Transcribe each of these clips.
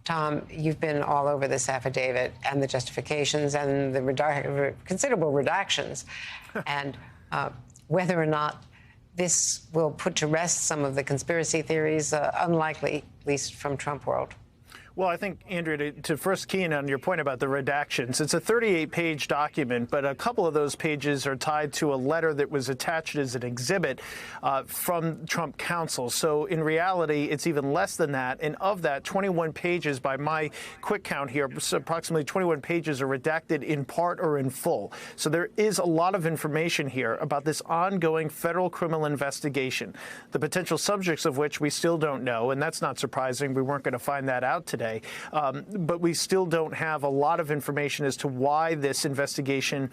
Tom, you've been all over this affidavit and the justifications and the considerable redactions, and whether or not this will put to rest some of the conspiracy theories, unlikely, at least from Trump world. Well, I think, Andrea, to first key in on your point about the redactions, it's a 38-page document, but a couple of those pages are tied to a letter that was attached as an exhibit from Trump counsel. So in reality, it's even less than that. And of that, 21 pages, by my quick count here, so approximately 21 pages are redacted in part or in full. So there is a lot of information here about this ongoing federal criminal investigation, the potential subjects of which we still don't know. And that's not surprising. We weren't going to find that out today. But we still don't have a lot of information as to why this investigation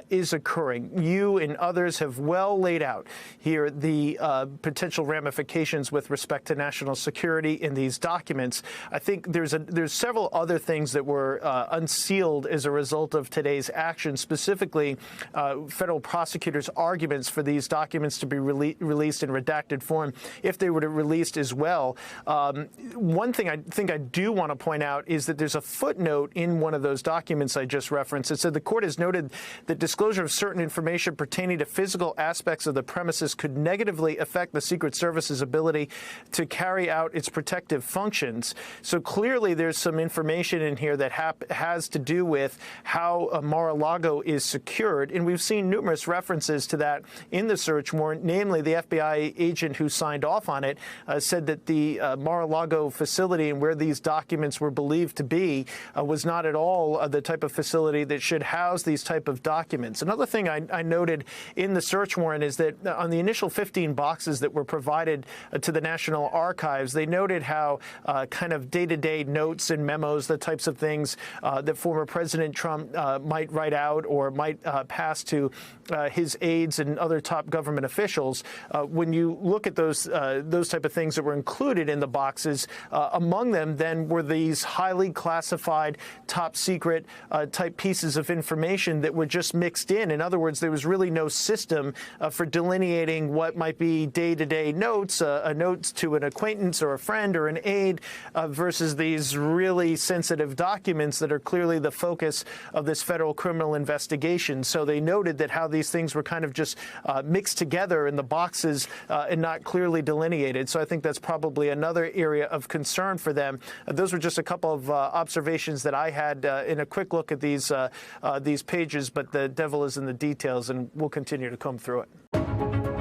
is occurring. You and others have well laid out here the potential ramifications with respect to national security in these documents. I think there's several other things that were unsealed as a result of today's action, specifically federal prosecutors' arguments for these documents to be released in redacted form if they were released as well. One thing I think I do want to point out is that there's a footnote in one of those documents I just referenced. It said the court has noted that disclosure of certain information pertaining to physical aspects of the premises could negatively affect the Secret Service's ability to carry out its protective functions. So clearly there's some information in here that has to do with how Mar-a-Lago is secured. And we've seen numerous references to that in the search warrant, namely the FBI agent who signed off on it said that the Mar-a-Lago facility and where these documents were believed to be was not at all the type of facility that should house these type of documents. Another thing I noted in the search warrant is that on the initial 15 boxes that were provided to the National Archives, they noted how kind of day-to-day notes and memos, the types of things that former President Trump might write out or might pass to his aides and other top government officials. When you look at those type of things that were included in the boxes, among them then were these highly classified, top secret type pieces of information that were just mixed in. In other words, there was really no system for delineating what might be day-to-day notes, a note to an acquaintance or a friend or an aide versus these really sensitive documents that are clearly the focus of this federal criminal investigation. So they noted that how these things were kind of just mixed together in the boxes and not clearly delineated. So I think that's probably another area of concern for them. Those were just a couple of observations that I had in a quick look at these pages, but the devil is in the details, and we'll continue to comb through it.